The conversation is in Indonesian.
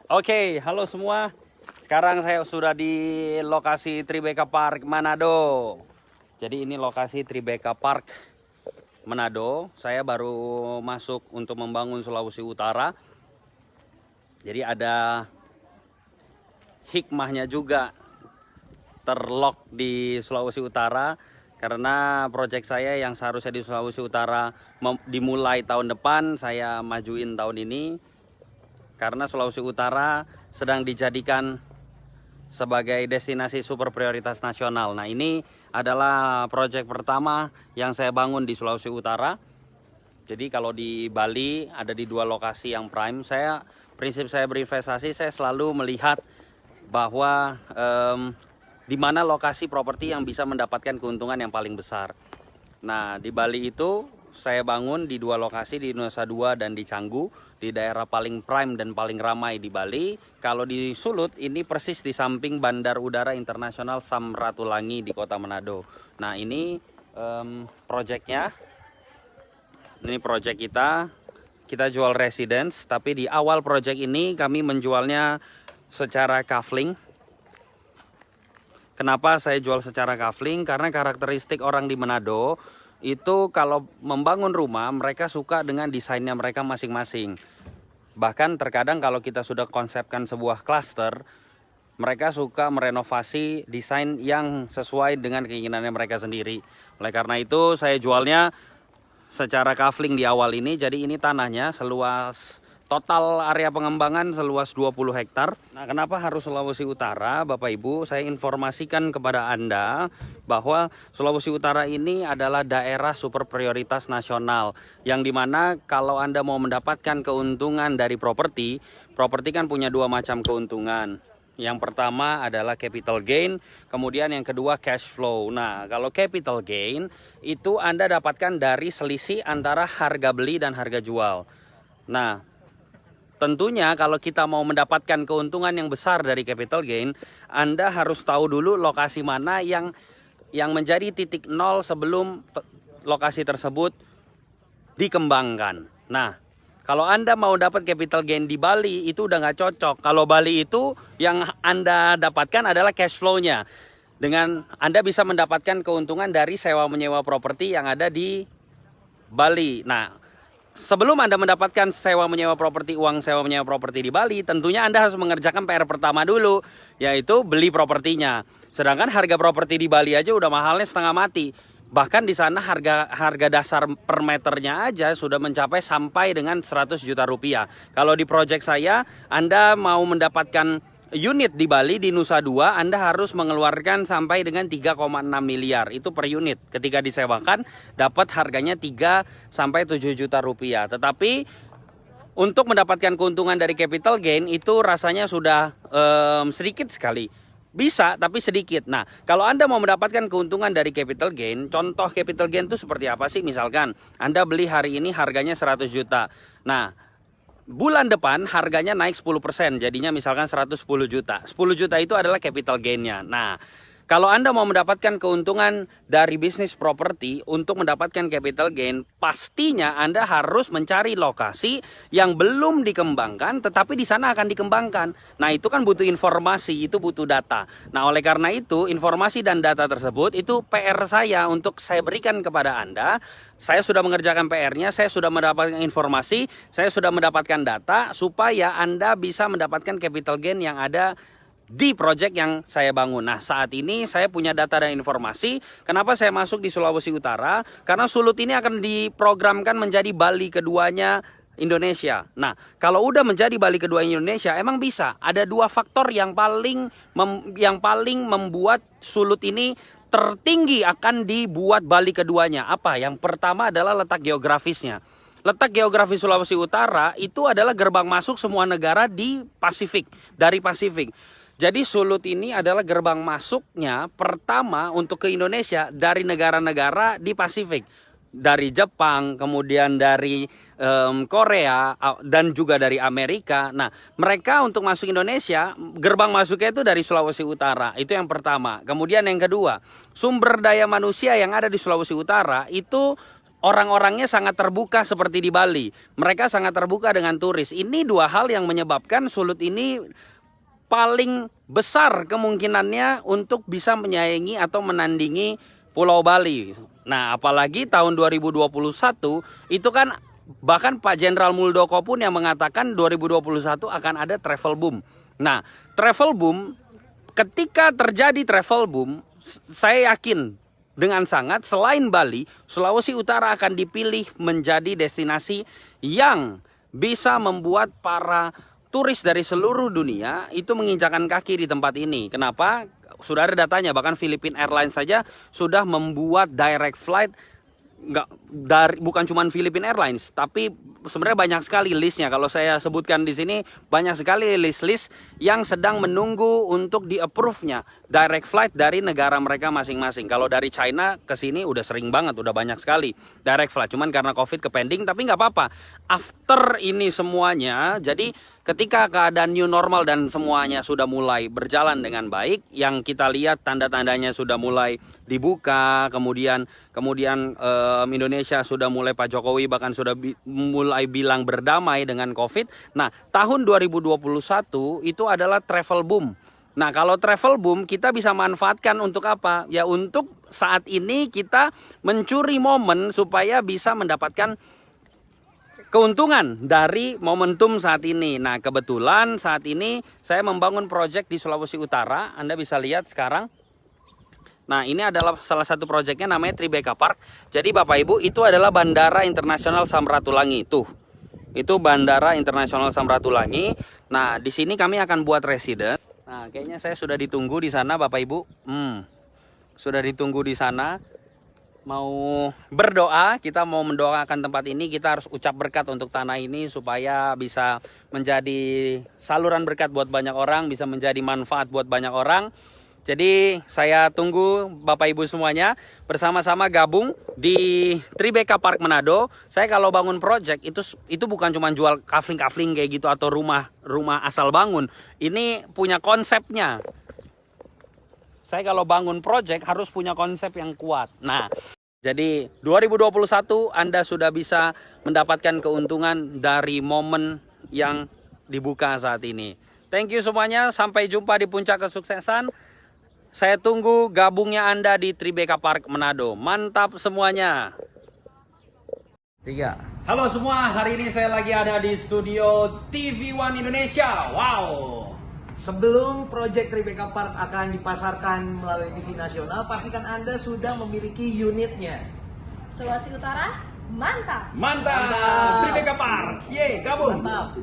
Oke, halo semua. Sekarang saya sudah di lokasi Tribeca Park Manado. Jadi ini lokasi Tribeca Park Manado. Saya baru masuk untuk membangun Sulawesi Utara. Jadi ada hikmahnya juga terlock di Sulawesi Utara, karena proyek saya yang seharusnya di Sulawesi Utara dimulai tahun depan, saya majuin tahun ini karena Sulawesi Utara sedang dijadikan sebagai destinasi super prioritas nasional. Nah, ini adalah proyek pertama yang saya bangun di Sulawesi Utara. Jadi kalau di Bali ada di dua lokasi yang prime. Prinsip saya berinvestasi, saya selalu melihat bahwa di mana lokasi properti yang bisa mendapatkan keuntungan yang paling besar. Nah, di Bali itu saya bangun di dua lokasi, di Nusa Dua dan di Canggu, di daerah paling prime dan paling ramai di Bali. Kalau di Sulut, ini persis di samping Bandar Udara Internasional Samratulangi di Kota Manado. Nah, ini proyeknya. Ini proyek kita jual residence, tapi di awal proyek ini kami menjualnya secara kafling. Kenapa saya jual secara kafling? Karena karakteristik orang di Manado itu kalau membangun rumah, mereka suka dengan desainnya mereka masing-masing. Bahkan terkadang kalau kita sudah konsepkan sebuah klaster, mereka suka merenovasi desain yang sesuai dengan keinginannya mereka sendiri. Oleh karena itu saya jualnya secara kafling di awal ini. Jadi ini tanahnya seluas, total area pengembangan seluas 20 hektar. Nah, kenapa harus Sulawesi Utara, Bapak Ibu? Saya informasikan kepada Anda bahwa Sulawesi Utara ini adalah daerah super prioritas nasional, yang dimana kalau Anda mau mendapatkan keuntungan dari properti kan punya dua macam keuntungan. Yang pertama adalah capital gain, kemudian yang kedua cash flow. Nah, kalau capital gain itu Anda dapatkan dari selisih antara harga beli dan harga jual. Nah, tentunya kalau kita mau mendapatkan keuntungan yang besar dari capital gain, Anda harus tahu dulu lokasi mana yang menjadi titik nol sebelum lokasi tersebut dikembangkan. Nah, kalau Anda mau dapat capital gain di Bali, itu udah nggak cocok. Kalau Bali itu yang Anda dapatkan adalah cash flow-nya. Dengan Anda bisa mendapatkan keuntungan dari sewa-menyewa properti yang ada di Bali. Nah, sebelum Anda mendapatkan sewa-menyewa properti, uang sewa-menyewa properti di Bali, tentunya Anda harus mengerjakan PR pertama dulu, yaitu beli propertinya. Sedangkan harga properti di Bali aja udah mahalnya setengah mati. Bahkan di sana harga dasar per meternya aja sudah mencapai sampai dengan 100 juta rupiah. Kalau di proyek saya, Anda mau mendapatkan unit di Bali, di Nusa Dua, Anda harus mengeluarkan sampai dengan 3,6 miliar. Itu per unit. Ketika disewakan, dapat harganya 3 sampai 7 juta rupiah. Tetapi untuk mendapatkan keuntungan dari capital gain itu rasanya sudah sedikit sekali. Bisa, tapi sedikit. Nah, kalau Anda mau mendapatkan keuntungan dari capital gain, contoh capital gain itu seperti apa sih? Misalkan Anda beli hari ini harganya 100 juta. Nah, bulan depan harganya naik 10%, jadinya misalkan 110 juta. 10 juta itu adalah capital gain-nya. Nah, kalau Anda mau mendapatkan keuntungan dari bisnis properti untuk mendapatkan capital gain, pastinya Anda harus mencari lokasi yang belum dikembangkan, tetapi di sana akan dikembangkan. Nah, itu kan butuh informasi, itu butuh data. Nah, oleh karena itu, informasi dan data tersebut, itu PR saya untuk saya berikan kepada Anda. Saya sudah mengerjakan PR-nya, saya sudah mendapatkan informasi, saya sudah mendapatkan data, supaya Anda bisa mendapatkan capital gain yang ada di proyek yang saya bangun. Nah, saat ini saya punya data dan informasi. Kenapa saya masuk di Sulawesi Utara? Karena Sulut ini akan diprogramkan menjadi Bali keduanya Indonesia. Nah, kalau udah menjadi Bali kedua Indonesia, emang bisa. Ada dua faktor yang paling membuat Sulut ini tertinggi akan dibuat Bali keduanya. Apa? Yang pertama adalah letak geografisnya. Letak geografis Sulawesi Utara itu adalah gerbang masuk semua negara di Pasifik, dari Pasifik. Jadi Sulut ini adalah gerbang masuknya pertama untuk ke Indonesia dari negara-negara di Pasifik. Dari Jepang, kemudian dari Korea, dan juga dari Amerika. Nah, mereka untuk masuk Indonesia, gerbang masuknya itu dari Sulawesi Utara. Itu yang pertama. Kemudian yang kedua, sumber daya manusia yang ada di Sulawesi Utara itu orang-orangnya sangat terbuka seperti di Bali. Mereka sangat terbuka dengan turis. Ini dua hal yang menyebabkan Sulut ini paling besar kemungkinannya untuk bisa menyaingi atau menandingi Pulau Bali. Nah, apalagi tahun 2021 itu kan bahkan Pak Jenderal Muldoko pun yang mengatakan 2021 akan ada travel boom. Nah, travel boom, ketika terjadi travel boom, saya yakin dengan sangat selain Bali, Sulawesi Utara akan dipilih menjadi destinasi yang bisa membuat para turis dari seluruh dunia itu menginjakan kaki di tempat ini. Kenapa? Sudah ada datanya, bahkan Philippine Airlines saja sudah membuat direct flight, bukan cuma Philippine Airlines, tapi sebenarnya banyak sekali listnya. Kalau saya sebutkan di sini, banyak sekali list-list yang sedang menunggu untuk di-approve-nya direct flight dari negara mereka masing-masing. Kalau dari China ke sini udah sering banget, udah banyak sekali direct flight. Cuman karena COVID ke pending, tapi nggak apa-apa. After ini semuanya, jadi ketika keadaan new normal dan semuanya sudah mulai berjalan dengan baik, yang kita lihat tanda-tandanya sudah mulai dibuka, kemudian Indonesia sudah mulai, Pak Jokowi bahkan sudah mulai bilang berdamai dengan COVID. Nah, tahun 2021 itu adalah travel boom. Nah, kalau travel boom kita bisa manfaatkan untuk apa? Ya untuk saat ini kita mencuri momen supaya bisa mendapatkan keuntungan dari momentum saat ini. Nah, kebetulan saat ini saya membangun proyek di Sulawesi Utara. Anda bisa lihat sekarang. Nah, ini adalah salah satu proyeknya, namanya Tribeka Park. Jadi Bapak Ibu, itu adalah Bandara Internasional Samratulangi. Tuh, itu Bandara Internasional Samratulangi. Nah, di sini kami akan buat resident. Nah, kayaknya saya sudah ditunggu di sana Bapak Ibu. Sudah ditunggu di sana. Mau berdoa, kita mau mendoakan tempat ini, kita harus ucap berkat untuk tanah ini supaya bisa menjadi saluran berkat buat banyak orang, bisa menjadi manfaat buat banyak orang. Jadi saya tunggu Bapak Ibu semuanya bersama-sama gabung di Tribeka Park Manado. Saya kalau bangun project itu bukan cuma jual kafling-kafling kayak gitu atau rumah asal bangun. Ini punya konsepnya. Saya kalau bangun project harus punya konsep yang kuat. Nah, jadi 2021 Anda sudah bisa mendapatkan keuntungan dari momen yang dibuka saat ini. Thank you semuanya, sampai jumpa di puncak kesuksesan. Saya tunggu gabungnya Anda di Tribeka Park Manado. Mantap semuanya. 3. Halo semua, hari ini saya lagi ada di studio TV One Indonesia. Wow. Sebelum proyek Tribeka Park akan dipasarkan melalui TV nasional, pastikan Anda sudah memiliki unitnya. Sulawesi Utara, mantap! Mantap! Tribeka Park, yeay, gabung! Mantap!